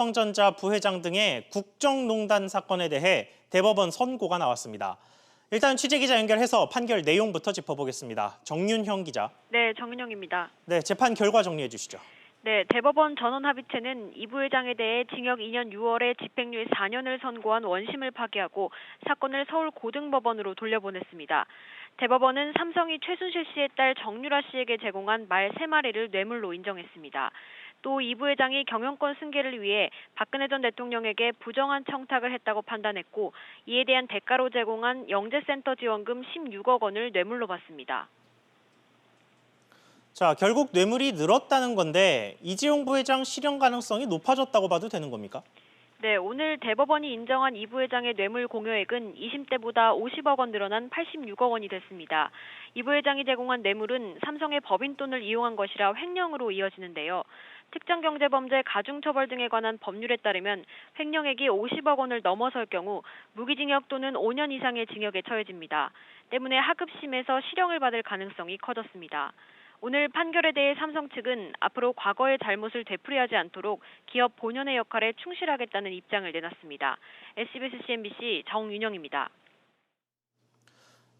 삼성전자 부회장 등의 국정농단 사건에 대해 대법원 선고가 나왔습니다. 일단 취재기자 연결해서 판결 내용부터 짚어보겠습니다. 정윤형 기자. 네, 정윤영입니다. 네, 재판 결과 정리해 주시죠. 네, 대법원 전원합의체는 이 부회장에 대해 징역 2년 6월에 집행유예 4년을 선고한 원심을 파기하고 사건을 서울고등법원으로 돌려보냈습니다. 대법원은 삼성이 최순실 씨의 딸 정유라 씨에게 제공한 말 3마리를 뇌물로 인정했습니다. 또 이 부회장이 경영권 승계를 위해 박근혜 전 대통령에게 부정한 청탁을 했다고 판단했고, 이에 대한 대가로 제공한 영재센터 지원금 16억 원을 뇌물로 받습니다. 자, 결국 뇌물이 늘었다는 건데 이재용 부회장 실형 가능성이 높아졌다고 봐도 되는 겁니까? 네, 오늘 대법원이 인정한 이 부회장의 뇌물 공여액은 2심 때보다 50억 원 늘어난 86억 원이 됐습니다. 이 부회장이 제공한 뇌물은 삼성의 법인 돈을 이용한 것이라 횡령으로 이어지는데요. 특정경제범죄 가중처벌 등에 관한 법률에 따르면 횡령액이 50억 원을 넘어설 경우 무기징역 또는 5년 이상의 징역에 처해집니다. 때문에 하급심에서 실형을 받을 가능성이 커졌습니다. 오늘 판결에 대해 삼성 측은 앞으로 과거의 잘못을 되풀이하지 않도록 기업 본연의 역할에 충실하겠다는 입장을 내놨습니다. SBS CNBC 정윤영입니다.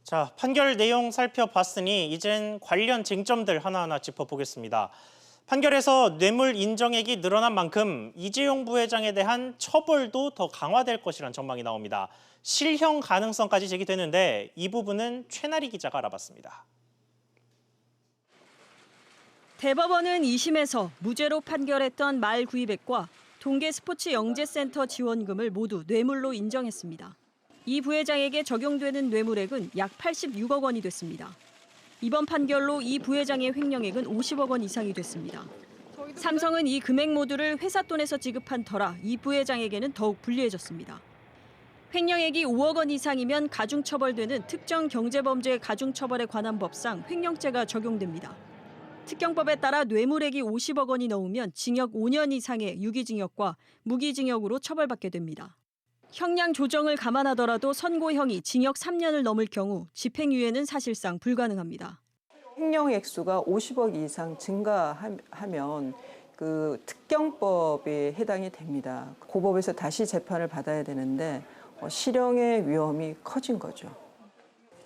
자, 판결 내용 살펴봤으니 이젠 관련 쟁점들 하나하나 짚어보겠습니다. 판결에서 뇌물 인정액이 늘어난 만큼 이재용 부회장에 대한 처벌도 더 강화될 것이란 전망이 나옵니다. 실형 가능성까지 제기되는데 이 부분은 최나리 기자가 알아봤습니다. 대법원은 2심에서 무죄로 판결했던 말 구입액과 동계 스포츠 영재센터 지원금을 모두 뇌물로 인정했습니다. 이 부회장에게 적용되는 뇌물액은 약 86억 원이 됐습니다. 이번 판결로 이 부회장의 횡령액은 50억 원 이상이 됐습니다. 삼성은 이 금액 모두를 회사 돈에서 지급한 터라 이 부회장에게는 더욱 불리해졌습니다. 횡령액이 5억 원 이상이면 가중처벌되는 특정경제범죄 가중처벌에 관한 법상 횡령죄가 적용됩니다. 특경법에 따라 뇌물액이 50억 원이 넘으면 징역 5년 이상의 유기징역과 무기징역으로 처벌받게 됩니다. 형량 조정을 감안하더라도 선고형이 징역 3년을 넘을 경우 집행유예는 사실상 불가능합니다. 횡령 액수가 50억 이상 증가하면 그 특경법에 해당이 됩니다. 고법에서 다시 재판을 받아야 되는데 실형의 위험이 커진 거죠.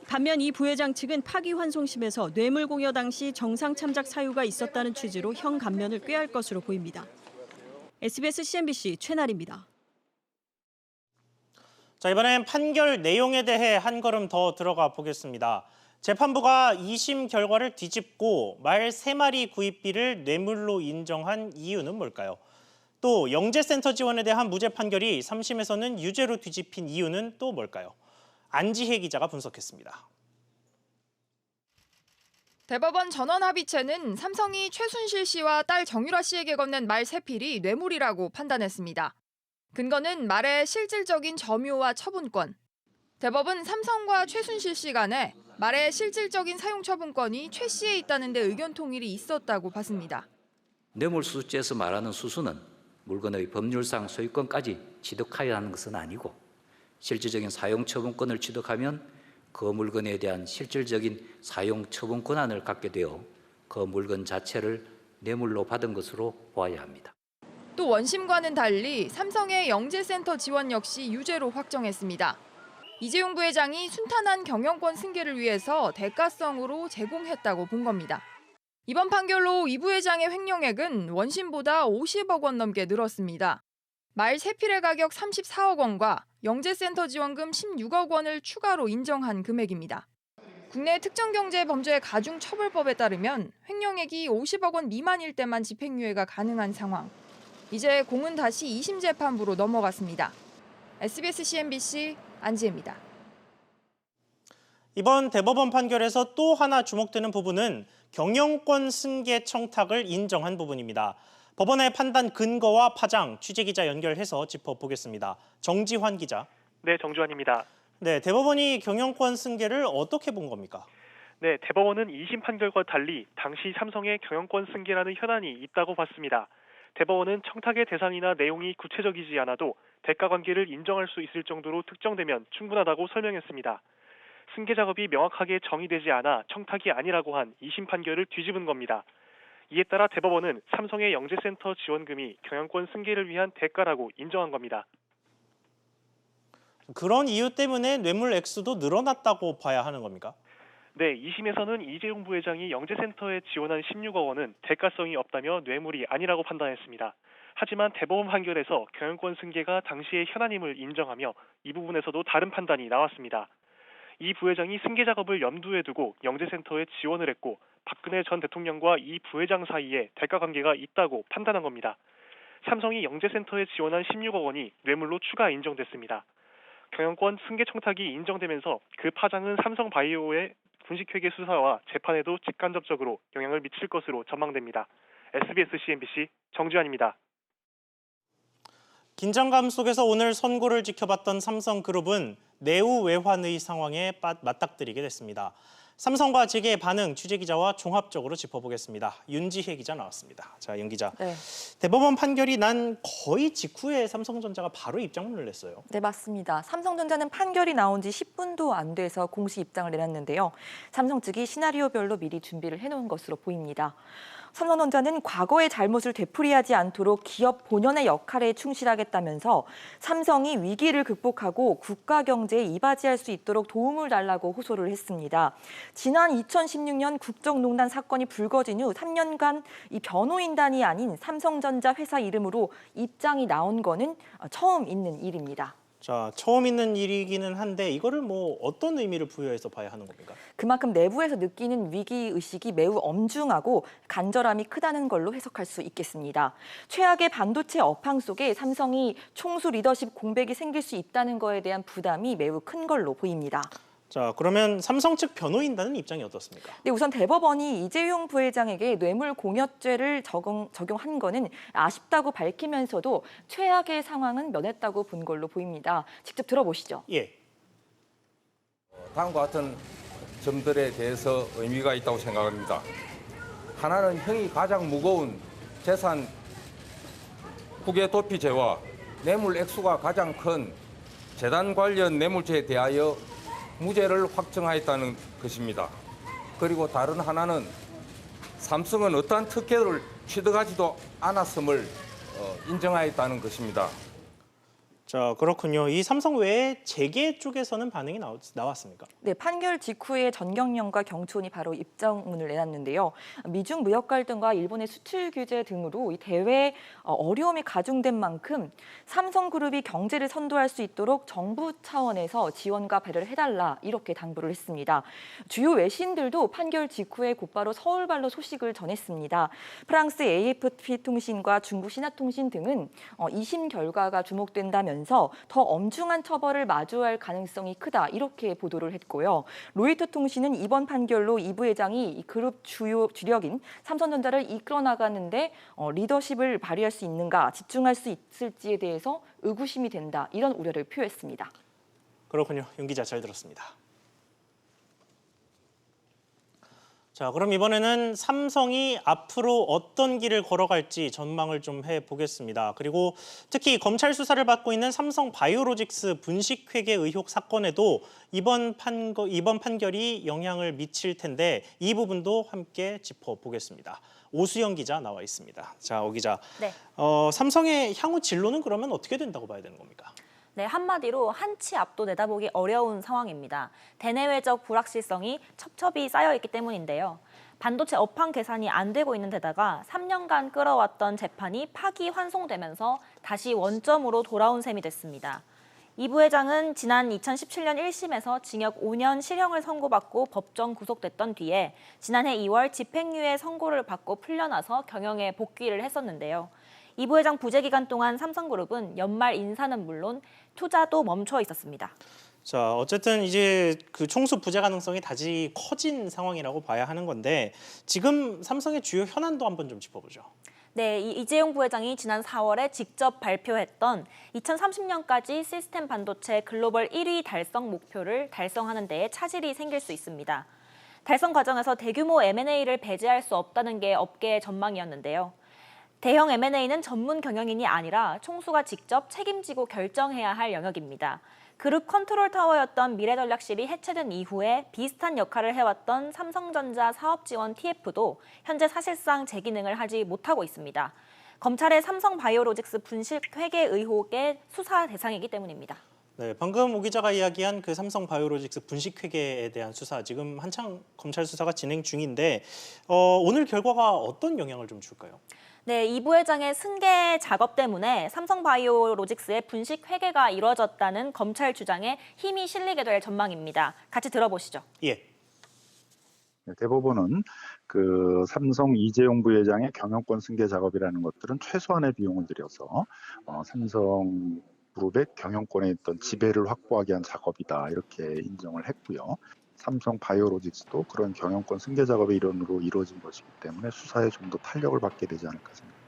반면 이 부회장 측은 파기환송심에서 뇌물 공여 당시 정상 참작 사유가 있었다는 취지로 형 감면을 꾀할 것으로 보입니다. SBS CNBC 최나리입니다. 자, 이번엔 판결 내용에 대해 한 걸음 더 들어가 보겠습니다. 재판부가 2심 결과를 뒤집고 말 3마리 구입비를 뇌물로 인정한 이유는 뭘까요? 또 영재센터 지원에 대한 무죄 판결이 3심에서는 유죄로 뒤집힌 이유는 또 뭘까요? 안지혜 기자가 분석했습니다. 대법원 전원합의체는 삼성이 최순실 씨와 딸 정유라 씨에게 건넨 말 3필이 뇌물이라고 판단했습니다. 근거는 말의 실질적인 점유와 처분권. 대법은 삼성과 최순실 씨 간에 말의 실질적인 사용 처분권이 최 씨에 있다는 데 의견 통일이 있었다고 봤습니다. 뇌물수수죄에서 말하는 수수는 물건의 법률상 소유권까지 취득하여야 하는 것은 아니고 실질적인 사용 처분권을 취득하면 그 물건에 대한 실질적인 사용 처분 권한을 갖게 되어 그 물건 자체를 뇌물로 받은 것으로 보아야 합니다. 또 원심과는 달리 삼성의 영재센터 지원 역시 유죄로 확정했습니다. 이재용 부회장이 순탄한 경영권 승계를 위해서 대가성으로 제공했다고 본 겁니다. 이번 판결로 이 부회장의 횡령액은 원심보다 50억 원 넘게 늘었습니다. 말 3필의 가격 34억 원과 영재센터 지원금 16억 원을 추가로 인정한 금액입니다. 국내 특정경제범죄 가중처벌법에 따르면 횡령액이 50억 원 미만일 때만 집행유예가 가능한 상황. 이제 공은 다시 2심 재판부로 넘어갔습니다. SBS CNBC 안지혜입니다. 이번 대법원 판결에서 또 하나 주목되는 부분은 경영권 승계 청탁을 인정한 부분입니다. 법원의 판단 근거와 파장, 취재기자 연결해서 짚어보겠습니다. 정지환 기자. 네, 정주환입니다. 네, 대법원이 경영권 승계를 어떻게 본 겁니까? 네, 대법원은 2심 판결과 달리 당시 삼성의 경영권 승계라는 현안이 있다고 봤습니다. 대법원은 청탁의 대상이나 내용이 구체적이지 않아도 대가 관계를 인정할 수 있을 정도로 특정되면 충분하다고 설명했습니다. 승계 작업이 명확하게 정의되지 않아 청탁이 아니라고 한 2심 판결을 뒤집은 겁니다. 이에 따라 대법원은 삼성의 영재센터 지원금이 경영권 승계를 위한 대가라고 인정한 겁니다. 그런 이유 때문에 뇌물 액수도 늘어났다고 봐야 하는 겁니까? 네, 2심에서는 이재용 부회장이 영재센터에 지원한 16억 원은 대가성이 없다며 뇌물이 아니라고 판단했습니다. 하지만 대법원 판결에서 경영권 승계가 당시의 현안임을 인정하며 이 부분에서도 다른 판단이 나왔습니다. 이 부회장이 승계 작업을 염두에 두고 영재센터에 지원을 했고 박근혜 전 대통령과 이 부회장 사이에 대가 관계가 있다고 판단한 겁니다. 삼성이 영재센터에 지원한 16억 원이 뇌물로 추가 인정됐습니다. 경영권 승계 청탁이 인정되면서 그 파장은 삼성바이오의 군식회계 수사와 재판에도 직간접적으로 영향을 미칠 것으로 전망됩니다. SBS CNBC 정주환입니다. 긴장감 속에서 오늘 선고를 지켜봤던 삼성그룹은 내후외환의 상황에 맞닥뜨리게 됐습니다. 삼성과 재계의 반응 취재기자와 종합적으로 짚어보겠습니다. 윤지혜 기자 나왔습니다. 자, 윤 기자. 네. 대법원 판결이 난 거의 직후에 삼성전자가 바로 입장문을 냈어요. 네, 맞습니다. 삼성전자는 판결이 나온 지 10분도 안 돼서 공식 입장을 내놨는데요. 삼성 측이 시나리오별로 미리 준비를 해놓은 것으로 보입니다. 삼성전자는 과거의 잘못을 되풀이하지 않도록 기업 본연의 역할에 충실하겠다면서 삼성이 위기를 극복하고 국가 경제에 이바지할 수 있도록 도움을 달라고 호소를 했습니다. 지난 2016년 국정농단 사건이 불거진 후 3년간 이 변호인단이 아닌 삼성전자 회사 이름으로 입장이 나온 거는 처음 있는 일입니다. 자, 처음 있는 일이기는 한데 이거를 뭐 어떤 의미를 부여해서 봐야 하는 겁니까? 그만큼 내부에서 느끼는 위기의식이 매우 엄중하고 간절함이 크다는 걸로 해석할 수 있겠습니다. 최악의 반도체 업황 속에 삼성이 총수 리더십 공백이 생길 수 있다는 거에 대한 부담이 매우 큰 걸로 보입니다. 자, 그러면 삼성 측 변호인단은 입장이 어떻습니까? 네, 우선 대법원이 이재용 부회장에게 뇌물 공여죄를 적용한 거는 아쉽다고 밝히면서도 최악의 상황은 면했다고 본 걸로 보입니다. 직접 들어보시죠. 예. 다음과 같은 점들에 대해서 의미가 있다고 생각합니다. 하나는 형이 가장 무거운 재산 후계 도피죄와 뇌물 액수가 가장 큰 재단 관련 뇌물죄에 대하여 무죄를 확정하였다는 것입니다. 그리고 다른 하나는 삼성은 어떠한 특혜를 취득하지도 않았음을 인정하였다는 것입니다. 자, 그렇군요. 이 삼성 외에 재계 쪽에서는 반응이 나왔습니까? 네, 판결 직후에 전경련과 경초원이 바로 입장문을 내놨는데요. 미중 무역 갈등과 일본의 수출 규제 등으로 이 대외에 어려움이 가중된 만큼 삼성그룹이 경제를 선도할 수 있도록 정부 차원에서 지원과 배려를 해달라 이렇게 당부를 했습니다. 주요 외신들도 판결 직후에 곧바로 서울발로 소식을 전했습니다. 프랑스 AFP 통신과 중국 신화통신 등은 2심 결과가 주목된다면서 더 엄중한 처벌을 마주할 가능성이 크다 이렇게 보도를 했고요. 로이터 통신은 이번 판결로 이 부회장이 그룹 주요 주력인 삼성전자를 이끌어 나가는데 리더십을 발휘할 수 있는가, 집중할 수 있을지에 대해서 의구심이 된다 이런 우려를 표했습니다. 그렇군요. 윤 기자 잘 들었습니다. 자, 그럼 이번에는 삼성이 앞으로 어떤 길을 걸어갈지 전망을 좀 해보겠습니다. 그리고 특히 검찰 수사를 받고 있는 삼성 바이오로직스 분식회계 의혹 사건에도 이번 판결이 영향을 미칠 텐데 이 부분도 함께 짚어보겠습니다. 오수영 기자 나와 있습니다. 자, 오 기자. 네. 삼성의 향후 진로는 그러면 어떻게 된다고 봐야 되는 겁니까? 네, 한마디로 한 치 앞도 내다보기 어려운 상황입니다. 대내외적 불확실성이 첩첩이 쌓여있기 때문인데요. 반도체 업황 개선이 안 되고 있는 데다가 3년간 끌어왔던 재판이 파기환송되면서 다시 원점으로 돌아온 셈이 됐습니다. 이 부회장은 지난 2017년 1심에서 징역 5년 실형을 선고받고 법정 구속됐던 뒤에 지난해 2월 집행유예 선고를 받고 풀려나서 경영에 복귀를 했었는데요. 이 부회장 부재 기간 동안 삼성그룹은 연말 인사는 물론 투자도 멈춰 있었습니다. 자, 어쨌든 이제 그 총수 부재 가능성이 다시 커진 상황이라고 봐야 하는 건데 지금 삼성의 주요 현안도 한번 좀 짚어보죠. 네, 이재용 부회장이 지난 4월에 직접 발표했던 2030년까지 시스템 반도체 글로벌 1위 달성 목표를 달성하는 데에 차질이 생길 수 있습니다. 달성 과정에서 대규모 M&A를 배제할 수 없다는 게 업계의 전망이었는데요. 대형 M&A는 전문 경영인이 아니라 총수가 직접 책임지고 결정해야 할 영역입니다. 그룹 컨트롤 타워였던 미래전략실이 해체된 이후에 비슷한 역할을 해왔던 삼성전자 사업지원 TF도 현재 사실상 제 기능을 하지 못하고 있습니다. 검찰의 삼성바이오로직스 분식 회계 의혹의 수사 대상이기 때문입니다. 네, 방금 오 기자가 이야기한 그 삼성바이오로직스 분식회계에 대한 수사, 지금 한창 검찰 수사가 진행 중인데 오늘 결과가 어떤 영향을 좀 줄까요? 네, 이 부회장의 승계 작업 때문에 삼성바이오로직스의 분식 회계가 이루어졌다는 검찰 주장에 힘이 실리게 될 전망입니다. 같이 들어보시죠. 예. 대법원은 그 삼성 이재용 부회장의 경영권 승계 작업이라는 것들은 최소한의 비용을 들여서 삼성 그룹의 경영권에 있던 지배를 확보하기 위한 작업이다, 이렇게 인정을 했고요. 삼성 바이오로직스도 그런 경영권 승계 작업의 일환으로 이루어진 것이기 때문에 수사에 좀 더 탄력을 받게 되지 않을까 생각합니다.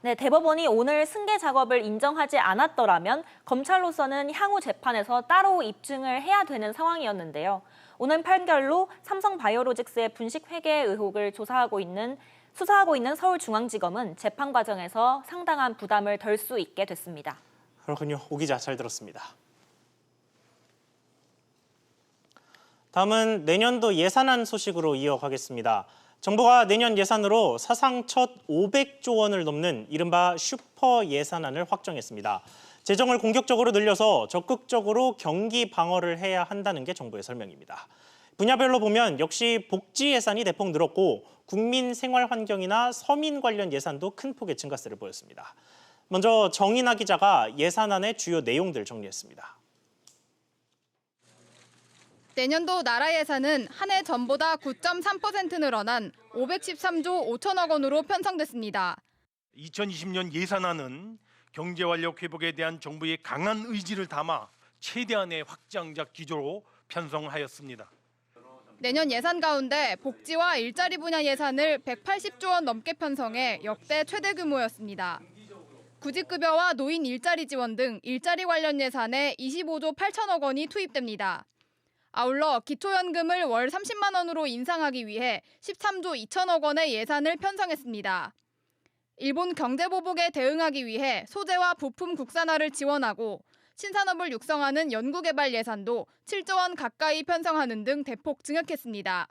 네, 대법원이 오늘 승계 작업을 인정하지 않았더라면 검찰로서는 향후 재판에서 따로 입증을 해야 되는 상황이었는데요. 오늘 판결로 삼성바이오로직스의 분식 회계 의혹을 수사하고 있는 서울중앙지검은 재판 과정에서 상당한 부담을 덜 수 있게 됐습니다. 그렇군요. 오 기자 잘 들었습니다. 다음은 내년도 예산안 소식으로 이어가겠습니다. 정부가 내년 예산으로 사상 첫 500조 원을 넘는 이른바 슈퍼 예산안을 확정했습니다. 재정을 공격적으로 늘려서 적극적으로 경기 방어를 해야 한다는 게 정부의 설명입니다. 분야별로 보면 역시 복지 예산이 대폭 늘었고 국민 생활 환경이나 서민 관련 예산도 큰 폭의 증가세를 보였습니다. 먼저 정인아 기자가 예산안의 주요 내용들 정리했습니다. 내년도 나라 예산은 한 해 전보다 9.3% 늘어난 513조 5천억 원으로 편성됐습니다. 2020년 예산안은 경제 활력 회복에 대한 정부의 강한 의지를 담아 최대한의 확장적 기조로 편성하였습니다. 내년 예산 가운데 복지와 일자리 분야 예산을 180조 원 넘게 편성해 역대 최대 규모였습니다. 구직급여와 노인 일자리 지원 등 일자리 관련 예산에 25조 8천억 원이 투입됩니다. 아울러 기초연금을 월 30만 원으로 인상하기 위해 13조 2천억 원의 예산을 편성했습니다. 일본 경제보복에 대응하기 위해 소재와 부품 국산화를 지원하고 신산업을 육성하는 연구개발 예산도 7조 원 가까이 편성하는 등 대폭 증액했습니다.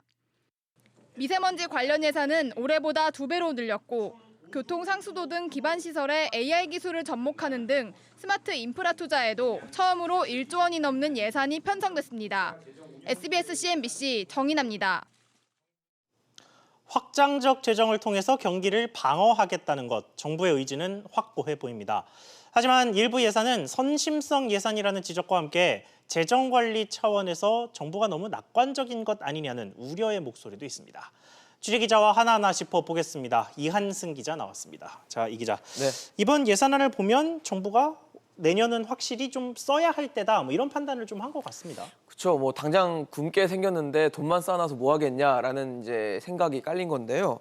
미세먼지 관련 예산은 올해보다 2배로 늘렸고 교통 상수도 등 기반 시설에 AI 기술을 접목하는 등 스마트 인프라 투자에도 처음으로 1조 원이 넘는 예산이 편성됐습니다. SBS CNBC 정인아입니다. 확장적 재정을 통해서 경기를 방어하겠다는 것, 정부의 의지는 확고해 보입니다. 하지만 일부 예산은 선심성 예산이라는 지적과 함께 재정 관리 차원에서 정부가 너무 낙관적인 것 아니냐는 우려의 목소리도 있습니다. 취재기자와 하나하나 짚어보겠습니다. 이한승 기자 나왔습니다. 자, 이 기자. 네. 이번 예산안을 보면 정부가 내년은 확실히 좀 써야 할 때다, 뭐 이런 판단을 좀 한 것 같습니다. 그렇죠. 뭐 당장 굶게 생겼는데 돈만 쌓아놔서 뭐 하겠냐라는 이제 생각이 깔린 건데요.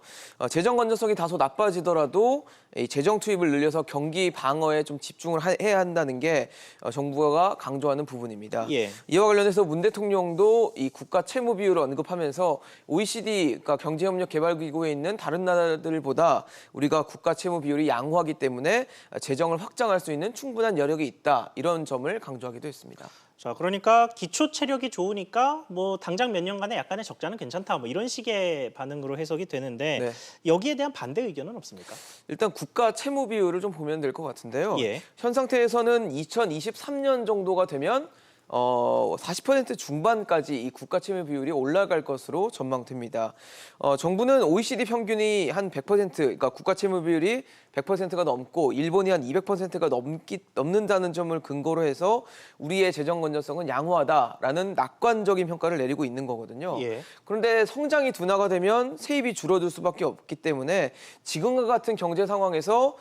재정 건전성이 다소 나빠지더라도 이 재정 투입을 늘려서 경기 방어에 좀 집중을 해야 한다는 게 정부가 강조하는 부분입니다. 예. 이와 관련해서 문 대통령도 이 국가 채무 비율을 언급하면서 OECD, 그러니까 경제협력개발기구에 있는 다른 나라들보다 우리가 국가 채무 비율이 양호하기 때문에 재정을 확장할 수 있는 충분한 여력이 있다, 이런 점을 강조하기도 했습니다. 자, 그러니까 기초 체력이 좋으니까 뭐 당장 몇 년간의 약간의 적자는 괜찮다, 뭐 이런 식의 반응으로 해석이 되는데 네. 여기에 대한 반대 의견은 없습니까? 일단 국가 채무 비율을 좀 보면 될 것 같은데요. 예. 현 상태에서는 2023년 정도가 되면 40% 중반까지 이 국가 채무 비율이 올라갈 것으로 전망됩니다. 정부는 OECD 평균이 한 100%, 그러니까 국가 채무 비율이 100%가 넘고 일본이 한 200%가 넘는다는 점을 근거로 해서 우리의 재정 건전성은 양호하다라는 낙관적인 평가를 내리고 있는 거거든요. 예. 그런데 성장이 둔화가 되면 세입이 줄어들 수밖에 없기 때문에 지금과 같은 경제 상황에서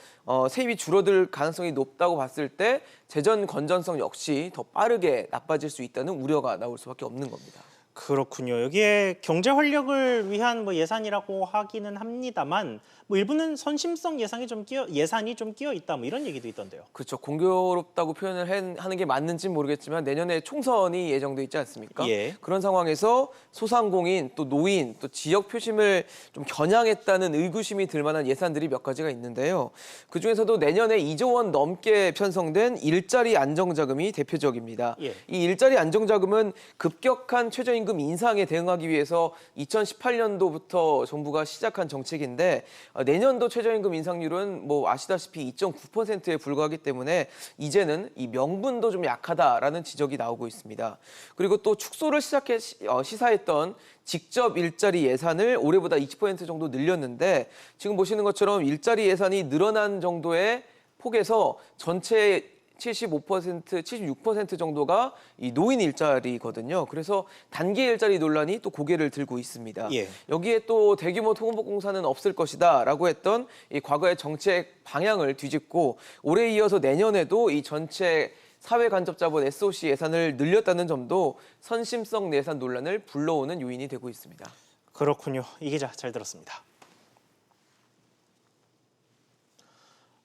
세입이 줄어들 가능성이 높다고 봤을 때 재정 건전성 역시 더 빠르게 나빠질 수 있다는 우려가 나올 수밖에 없는 겁니다. 그렇군요. 여기에 경제 활력을 위한 뭐 예산이라고 하기는 합니다만 뭐 일부는 선심성 예산이 좀 끼어 있다 뭐 이런 얘기도 있던데요. 그렇죠. 공교롭다고 표현을 하는 게 맞는지 모르겠지만 내년에 총선이 예정돼 있지 않습니까? 예. 그런 상황에서 소상공인, 또 노인, 또 지역 표심을 좀 겨냥했다는 의구심이 들 만한 예산들이 몇 가지가 있는데요. 그중에서도 내년에 2조 원 넘게 편성된 일자리 안정자금이 대표적입니다. 예. 이 일자리 안정자금은 급격한 최저임금 인상에 대응하기 위해서 2018년도부터 정부가 시작한 정책인데 내년도 최저임금 인상률은 뭐 아시다시피 2.9%에 불과하기 때문에 이제는 이 명분도 좀 약하다라는 지적이 나오고 있습니다. 그리고 또 축소를 시사했던 직접 일자리 예산을 올해보다 20% 정도 늘렸는데 지금 보시는 것처럼 일자리 예산이 늘어난 정도의 폭에서 전체 75%, 76% 정도가 이 노인 일자리거든요. 그래서 단기 일자리 논란이 또 고개를 들고 있습니다. 예. 여기에 또 대규모 통보공사는 없을 것이다라고 했던 이 과거의 정책 방향을 뒤집고 올해 이어서 내년에도 이 전체 사회간접자본 SOC 예산을 늘렸다는 점도 선심성 예산 논란을 불러오는 요인이 되고 있습니다. 그렇군요. 이 기자 잘 들었습니다.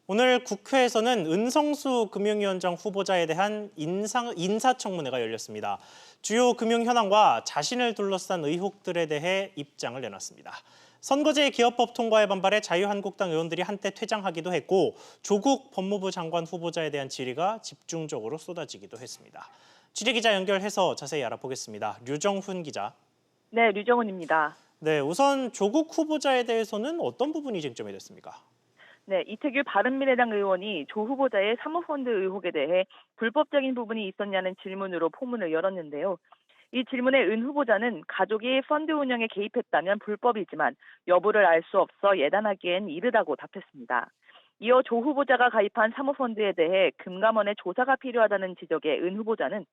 오늘 국회에서는 은성수 금융위원장 후보자에 대한 인사청문회가 열렸습니다. 주요 금융 현황과 자신을 둘러싼 의혹들에 대해 입장을 내놨습니다. 선거제 기업법 통과에 반발해 자유한국당 의원들이 한때 퇴장하기도 했고 조국 법무부 장관 후보자에 대한 질의가 집중적으로 쏟아지기도 했습니다. 취재기자 연결해서 자세히 알아보겠습니다. 류정훈 기자. 네, 류정훈입니다. 네, 우선 조국 후보자에 대해서는 어떤 부분이 쟁점이 됐습니까? 네, 이태규 바른미래당 의원이 조 후보자의 사모펀드 의혹에 대해 불법적인 부분이 있었냐는 질문으로 포문을 열었는데요. 이 질문에 은 후보자는 가족이 펀드 운영에 개입했다면 불법이지만 여부를 알 수 없어 예단하기엔 이르다고 답했습니다. 이어 조 후보자가 가입한 사모펀드에 대해 금감원의 조사가 필요하다는 지적에 은 후보자는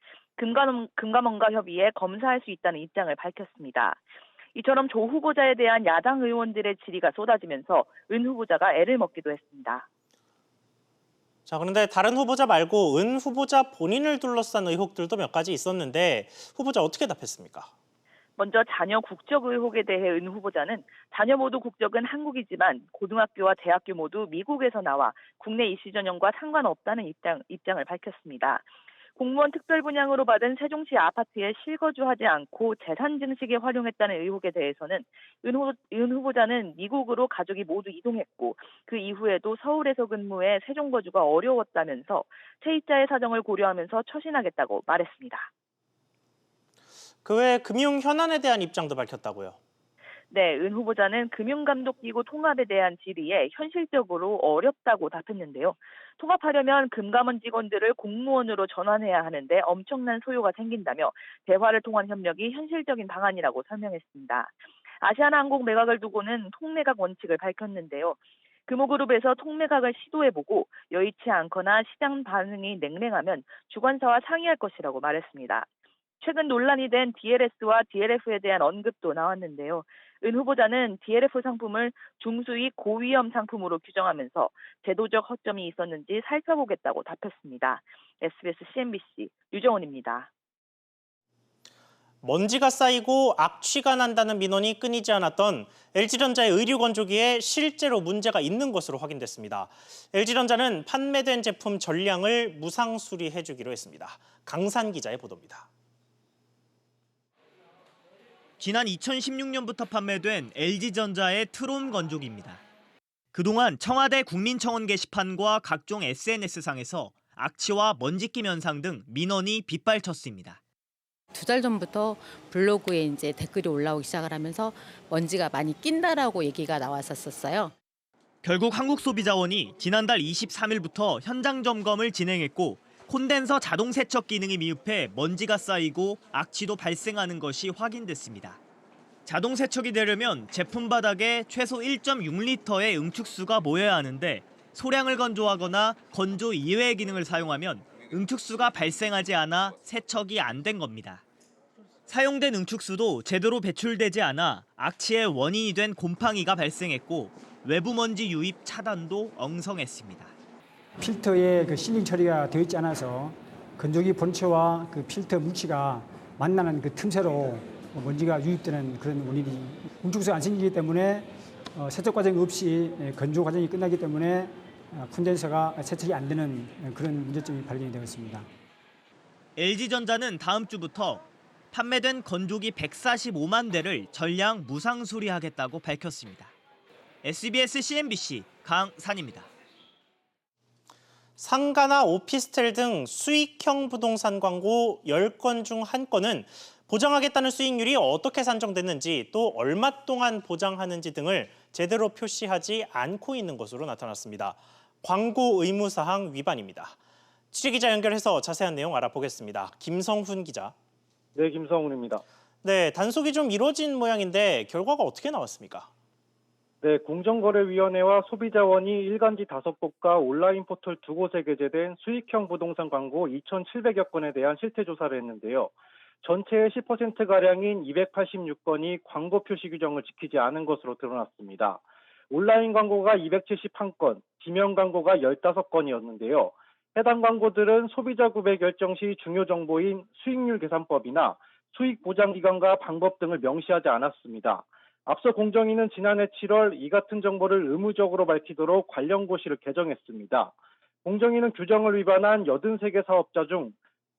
금감원과 협의해 검사할 수 있다는 입장을 밝혔습니다. 이처럼 조 후보자에 대한 야당 의원들의 질의가 쏟아지면서 은 후보자가 애를 먹기도 했습니다. 자, 그런데 다른 후보자 말고 은 후보자 본인을 둘러싼 의혹들도 몇 가지 있었는데 후보자 어떻게 답했습니까? 먼저 자녀 국적 의혹에 대해 은 후보자는 자녀 모두 국적은 한국이지만 고등학교와 대학교 모두 미국에서 나와 국내 입시 전형과 상관없다는 입장을 밝혔습니다. 공무원 특별 분양으로 받은 세종시 아파트에 실거주하지 않고 재산 증식에 활용했다는 의혹에 대해서는 은 후보자는 미국으로 가족이 모두 이동했고 그 이후에도 서울에서 근무해 세종 거주가 어려웠다면서 세입자의 사정을 고려하면서 처신하겠다고 말했습니다. 그 외 금융 현안에 대한 입장도 밝혔다고요? 네, 은 후보자는 금융감독기구 통합에 대한 질의에 현실적으로 어렵다고 답했는데요. 통합하려면 금감원 직원들을 공무원으로 전환해야 하는데 엄청난 소요가 생긴다며 대화를 통한 협력이 현실적인 방안이라고 설명했습니다. 아시아나항공 매각을 두고는 통매각 원칙을 밝혔는데요. 금호그룹에서 통매각을 시도해보고 여의치 않거나 시장 반응이 냉랭하면 주관사와 상의할 것이라고 말했습니다. 최근 논란이 된 DLS와 DLF에 대한 언급도 나왔는데요. 은 후보자는 DLF 상품을 중수익 고위험 상품으로 규정하면서 제도적 허점이 있었는지 살펴보겠다고 답했습니다. SBS CNBC 류정훈입니다. 먼지가 쌓이고 악취가 난다는 민원이 끊이지 않았던 LG전자의 의류 건조기에 실제로 문제가 있는 것으로 확인됐습니다. LG전자는 판매된 제품 전량을 무상 수리해 주기로 했습니다. 강산 기자의 보도입니다. 지난 2016년부터 판매된 LG전자의 트론 건조기입니다. 그동안 청와대 국민청원 게시판과 각종 SNS상에서 악취와 먼지낌 현상 등 민원이 빗발쳤습니다. 2달 전부터 블로그에 이제 댓글이 올라오기 시작을 하면서 먼지가 많이 낀다라고 얘기가 나왔었어요. 결국 한국소비자원이 지난달 23일부터 현장 점검을 진행했고 콘덴서 자동 세척 기능이 미흡해 먼지가 쌓이고 악취도 발생하는 것이 확인됐습니다. 자동 세척이 되려면 제품 바닥에 최소 1.6리터의 응축수가 모여야 하는데 소량을 건조하거나 건조 이외의 기능을 사용하면 응축수가 발생하지 않아 세척이 안 된 겁니다. 사용된 응축수도 제대로 배출되지 않아 악취의 원인이 된 곰팡이가 발생했고 외부 먼지 유입 차단도 엉성했습니다. 필터에 그 실링 처리가 되어 있지 않아서 건조기 본체와 그 필터 뭉치가 만나는 그 틈새로 먼지가 유입되는 그런 원인이 응축수가 안 생기기 때문에 세척 과정이 없이 건조 과정이 끝나기 때문에 콘덴서가 세척이 안 되는 그런 문제점이 발견이 되었습니다. LG전자는 다음 주부터 판매된 건조기 145만 대를 전량 무상 수리하겠다고 밝혔습니다. SBS CNBC 강산입니다. 상가나 오피스텔 등 수익형 부동산 광고 10건 중 1건은 보장하겠다는 수익률이 어떻게 산정됐는지 또 얼마 동안 보장하는지 등을 제대로 표시하지 않고 있는 것으로 나타났습니다. 광고 의무사항 위반입니다. 취재기자 연결해서 자세한 내용 알아보겠습니다. 김성훈 기자. 네, 김성훈입니다. 네, 단속이 좀 이루어진 모양인데 결과가 어떻게 나왔습니까? 네, 공정거래위원회와 소비자원이 일간지 5곳과 온라인 포털 2곳에 게재된 수익형 부동산 광고 2,700여 건에 대한 실태조사를 했는데요. 전체의 10%가량인 286건이 광고 표시 규정을 지키지 않은 것으로 드러났습니다. 온라인 광고가 271건, 지명 광고가 15건이었는데요. 해당 광고들은 소비자 구매 결정 시 중요 정보인 수익률 계산법이나 수익 보장 기간과 방법 등을 명시하지 않았습니다. 앞서 공정위는 지난해 7월 이 같은 정보를 의무적으로 밝히도록 관련 고시를 개정했습니다. 공정위는 규정을 위반한 83개 사업자 중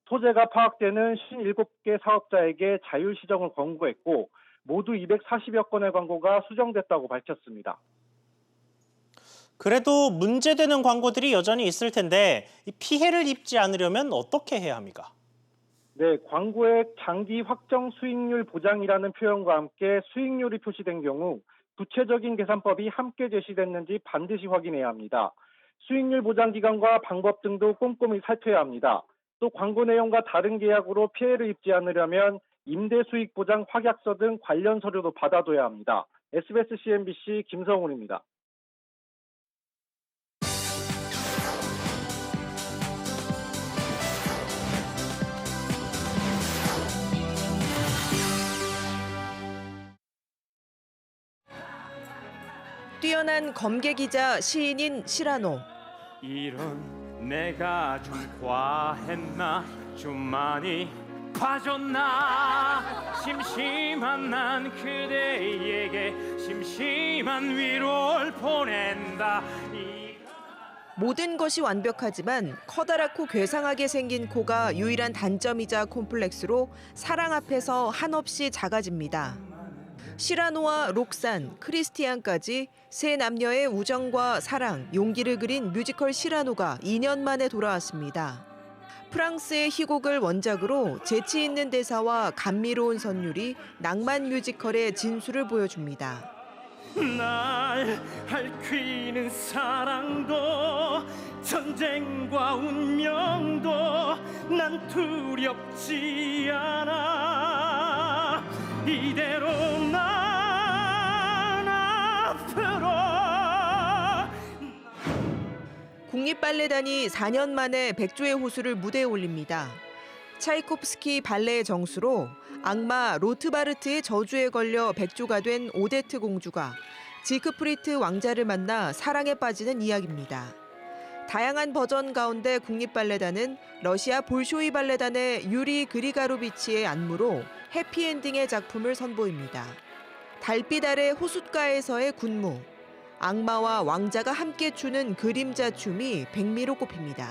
소재가 파악되는 57개 사업자에게 자율 시정을 권고했고 모두 240여 건의 광고가 수정됐다고 밝혔습니다. 그래도 문제되는 광고들이 여전히 있을 텐데 피해를 입지 않으려면 어떻게 해야 합니까? 네, 광고에 장기 확정 수익률 보장이라는 표현과 함께 수익률이 표시된 경우 구체적인 계산법이 함께 제시됐는지 반드시 확인해야 합니다. 수익률 보장 기간과 방법 등도 꼼꼼히 살펴야 합니다. 또 광고 내용과 다른 계약으로 피해를 입지 않으려면 임대 수익 보장 확약서 등 관련 서류도 받아둬야 합니다. SBS CNBC 김성훈입니다. 뛰어난 검객이자 시인인 시라노. 이런 내가 좀 과했나 좀 많이 봐줬나 심심한 난 그대에게 심심한 위로를 보낸다. 모든 것이 완벽하지만 커다랗고 괴상하게 생긴 코가 유일한 단점이자 콤플렉스로 사랑 앞에서 한없이 작아집니다. 시라노와 록산, 크리스티안까지 세 남녀의 우정과 사랑, 용기를 그린 뮤지컬 시라노가 2년 만에 돌아왔습니다. 프랑스의 희곡을 원작으로 재치 있는 대사와 감미로운 선율이 낭만 뮤지컬의 진수를 보여줍니다. 날 핥히는 사랑도 전쟁과 운명도 난 두렵지 않아. 이대로 난 앞으로. 국립발레단이 4년 만에 백조의 호수를 무대에 올립니다. 차이콥스키 발레의 정수로 악마 로트바르트의 저주에 걸려 백조가 된 오데트 공주가 지크프리트 왕자를 만나 사랑에 빠지는 이야기입니다. 다양한 버전 가운데 국립발레단은 러시아 볼쇼이 발레단의 유리 그리가로비치의 안무로 해피엔딩의 작품을 선보입니다. 달빛 아래 호숫가에서의 군무, 악마와 왕자가 함께 추는 그림자 춤이 백미로 꼽힙니다.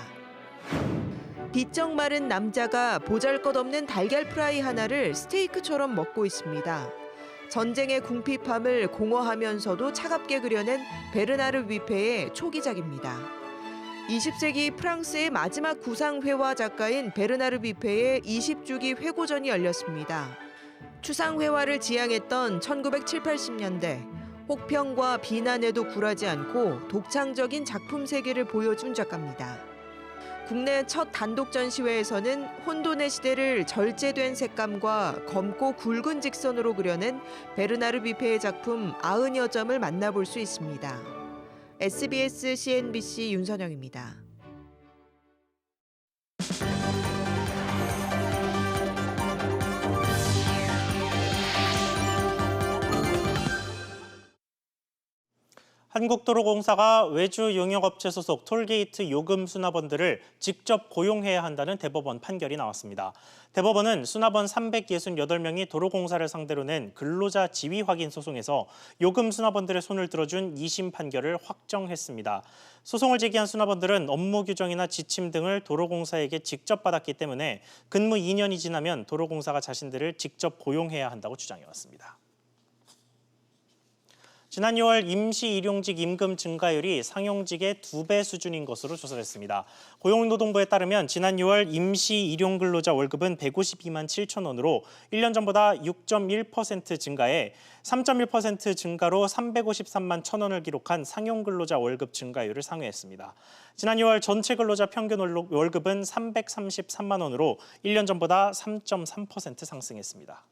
비쩍 마른 남자가 보잘것없는 달걀 프라이 하나를 스테이크처럼 먹고 있습니다. 전쟁의 궁핍함을 공허하면서도 차갑게 그려낸 베르나르 위페의 초기작입니다. 20세기 프랑스의 마지막 구상회화 작가인 베르나르 위페의 20주기 회고전이 열렸습니다. 추상회화를 지향했던 1970, 80년대 혹평과 비난에도 굴하지 않고 독창적인 작품 세계를 보여준 작가입니다. 국내 첫 단독 전시회에서는 혼돈의 시대를 절제된 색감과 검고 굵은 직선으로 그려낸 베르나르 비페의 작품 90여 점을 만나볼 수 있습니다. SBS CNBC 윤선영입니다. 한국도로공사가 외주 용역업체 소속 톨게이트 요금 수납원들을 직접 고용해야 한다는 대법원 판결이 나왔습니다. 대법원은 수납원 368명이 도로공사를 상대로 낸 근로자 지위 확인 소송에서 요금 수납원들의 손을 들어준 2심 판결을 확정했습니다. 소송을 제기한 수납원들은 업무 규정이나 지침 등을 도로공사에게 직접 받았기 때문에 근무 2년이 지나면 도로공사가 자신들을 직접 고용해야 한다고 주장해왔습니다. 지난 6월 임시 일용직 임금 증가율이 상용직의 2배 수준인 것으로 조사됐습니다. 고용노동부에 따르면 지난 6월 임시 일용근로자 월급은 152만 7천 원으로 1년 전보다 6.1% 증가해 3.1% 증가로 353만 1천 원을 기록한 상용근로자 월급 증가율을 상회했습니다. 지난 6월 전체 근로자 평균 월급은 333만 원으로 1년 전보다 3.3% 상승했습니다.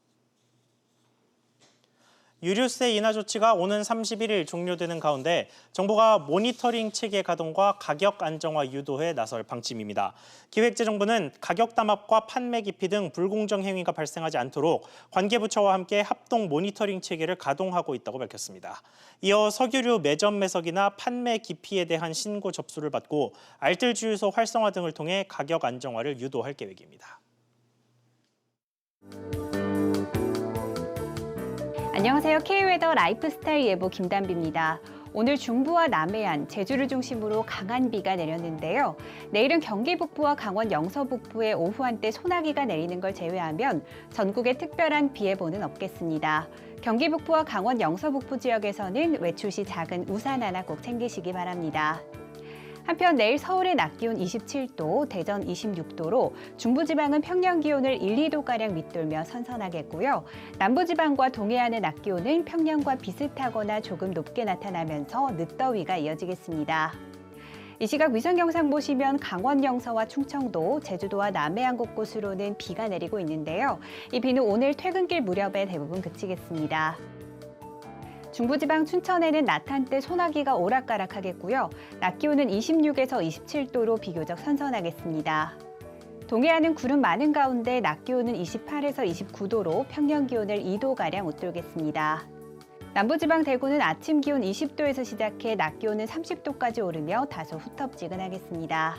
유류세 인하 조치가 오는 31일 종료되는 가운데 정부가 모니터링 체계 가동과 가격 안정화 유도에 나설 방침입니다. 기획재정부는 가격 담합과 판매 기피 등 불공정 행위가 발생하지 않도록 관계부처와 함께 합동 모니터링 체계를 가동하고 있다고 밝혔습니다. 이어 석유류 매점 매석이나 판매 기피에 대한 신고 접수를 받고 알뜰 주유소 활성화 등을 통해 가격 안정화를 유도할 계획입니다. 안녕하세요. K웨더 라이프스타일 예보 김단비입니다. 오늘 중부와 남해안, 제주를 중심으로 강한 비가 내렸는데요. 내일은 경기 북부와 강원 영서 북부에 오후 한때 소나기가 내리는 걸 제외하면 전국에 특별한 비 예보는 없겠습니다. 경기 북부와 강원 영서 북부 지역에서는 외출 시 작은 우산 하나 꼭 챙기시기 바랍니다. 한편 내일 서울의 낮 기온 27도, 대전 26도로 중부지방은 평년 기온을 1, 2도가량 밑돌며 선선하겠고요. 남부지방과 동해안의 낮 기온은 평년과 비슷하거나 조금 높게 나타나면서 늦더위가 이어지겠습니다. 이 시각 위성 영상 보시면 강원 영서와 충청도, 제주도와 남해안 곳곳으로는 비가 내리고 있는데요. 이 비는 오늘 퇴근길 무렵에 대부분 그치겠습니다. 중부지방 춘천에는 낮 한때 소나기가 오락가락하겠고요. 낮 기온은 26에서 27도로 비교적 선선하겠습니다. 동해안은 구름 많은 가운데 낮 기온은 28에서 29도로 평년 기온을 2도가량 웃돌겠습니다. 남부지방 대구는 아침 기온 20도에서 시작해 낮 기온은 30도까지 오르며 다소 후텁지근하겠습니다.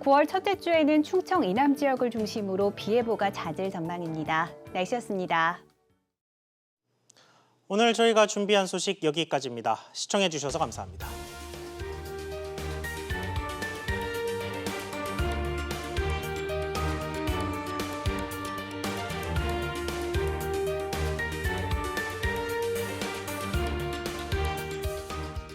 9월 첫째 주에는 충청 이남 지역을 중심으로 비 예보가 잦을 전망입니다. 날씨였습니다. 오늘 저희가 준비한 소식 여기까지입니다. 시청해주셔서 감사합니다.